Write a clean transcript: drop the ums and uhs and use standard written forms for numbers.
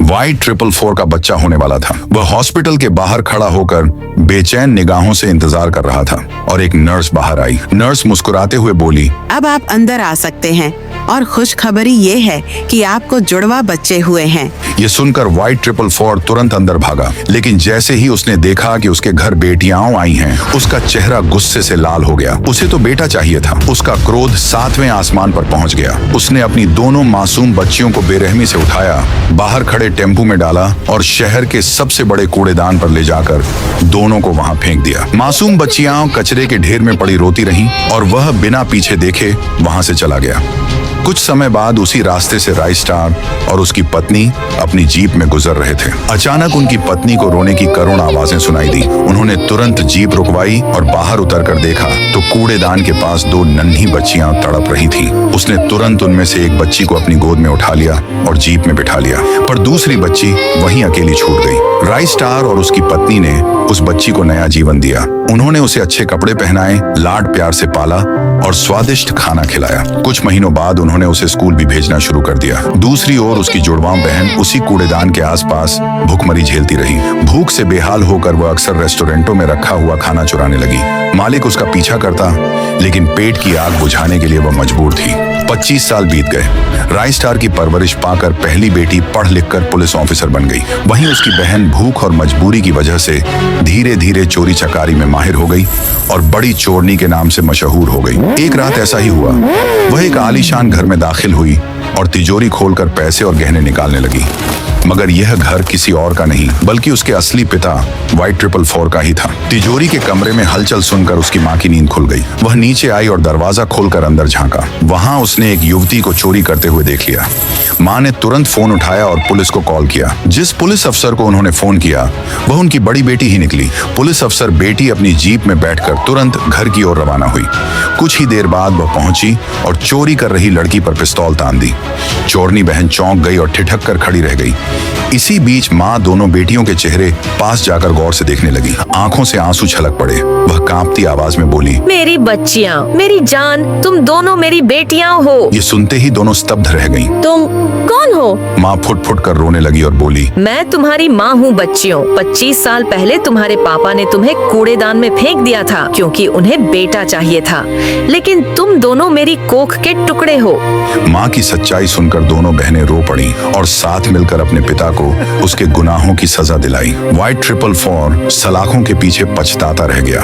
Y444 का बच्चा होने वाला था। वह हॉस्पिटल के बाहर खड़ा होकर बेचैन निगाहों से इंतजार कर रहा था और एक नर्स बाहर आई। नर्स मुस्कुराते हुए बोली, अब आप अंदर आ सकते हैं और खुशखबरी ये है कि आपको जुड़वा बच्चे हुए हैं। ये सुनकर Y444 तुरंत अंदर भागा, लेकिन जैसे ही उसने देखा कि उसके घर बेटियां आई हैं, उसका चेहरा गुस्से से लाल हो गया। उसे तो बेटा चाहिए था। उसका क्रोध 7वें आसमान पर पहुंच गया। उसने अपनी दोनों मासूम बच्चियों को बेरहमी से उठाया, बाहर खड़े टेम्पू में डाला और शहर के सबसे बड़े कूड़ेदान पर ले जाकर दोनों को वहां फेंक दिया। मासूम बच्चियां कचरे के ढेर में पड़ी रोती रहीं और वह बिना पीछे देखे वहां से चला गया। कुछ समय बाद उसी रास्ते से राइस स्टार और उसकी पत्नी अपनी जीप में गुजर रहे थे। अचानक उनकी पत्नी को रोने की करुण आवाजें सुनाई दी। उन्होंने तुरंत जीप रुकवाई और बाहर उतरकर देखा तो कूड़ेदान के पास 2 नन्ही बच्चियां तड़प रही थीं। उसने तुरंत उनमें से एक बच्ची को अपनी गोद में उठा लिया और जीप में बिठा लिया, पर दूसरी बच्ची वहीं अकेली छूट गई। राइस स्टार और उसकी पत्नी ने उस बच्ची को नया जीवन दिया। उन्होंने उसे अच्छे कपड़े पहनाए, लाड प्यार से पाला और स्वादिष्ट खाना खिलाया। कुछ महीनों बाद उन्होंने उसे स्कूल भी भेजना शुरू कर दिया। दूसरी ओर उसकी जुड़वा बहन उसी कूड़ेदान के आसपास भूखमरी झेलती रही। भूख से बेहाल होकर वह अक्सर रेस्टोरेंटों में रखा हुआ खाना चुराने लगी। मालिक उसका पीछा करता, लेकिन पेट की आग बुझाने के लिए वह मजबूर थी। 25 साल बीत गए। राइस स्टार की परवरिश पाकर पहली बेटी पढ़ लिखकर पुलिस ऑफिसर बन गई। वहीं उसकी बहन भूख और मजबूरी की वजह से धीरे धीरे चोरी चकारी में माहिर हो गई और बड़ी चोरनी के नाम से मशहूर हो गई। एक रात ऐसा ही हुआ। वह एक आलीशान घर में दाखिल हुई और तिजोरी खोलकर पैसे और गहने निकालने लगी। मगर यह घर किसी और का नहीं, बल्कि उसके असली पिता Y444 का ही था। तिजोरी के कमरे में हलचल सुनकर उसकी माँ की नींद खुल गई। वह नीचे आई और दरवाजा खोलकर अंदर झांका। वहां उसने एक युवती को चोरी करते हुए देख लिया। माँ ने तुरंत फोन उठाया और पुलिस को कॉल किया। जिस पुलिस अफसर को उन्होंने फोन किया वह उनकी बड़ी बेटी ही निकली। पुलिस अफसर बेटी अपनी जीप में बैठकर तुरंत घर की ओर रवाना हुई। कुछ ही देर बाद वह पहुंची और चोरी कर रही लड़की पर पिस्तौल तान दी। चोरनी बहन चौंक गई और ठिठक कर खड़ी रह गई। इसी बीच माँ दोनों बेटियों के चेहरे पास जाकर गौर से देखने लगी। आंखों से आंसू छलक पड़े। वह कांपती आवाज में बोली, मेरी बच्चियाँ, मेरी जान, तुम दोनों मेरी बेटियाँ हो। ये सुनते ही दोनों स्तब्ध रह गईं। तुम कौन हो? माँ फुट फुट कर रोने लगी और बोली, मैं तुम्हारी माँ हूँ बच्चियों। 25 साल पहले तुम्हारे पापा ने तुम्हें कूड़ेदान में फेंक दिया था क्योंकि उन्हें बेटा चाहिए था, लेकिन तुम दोनों मेरी कोख के टुकड़े हो। माँ की सच्चाई सुनकर दोनों बहनें रो पड़ी और साथ मिलकर अपने पिता को उसके गुनाहों की सजा दिलाई। Y444 सलाखों के पीछे पछताता रह गया।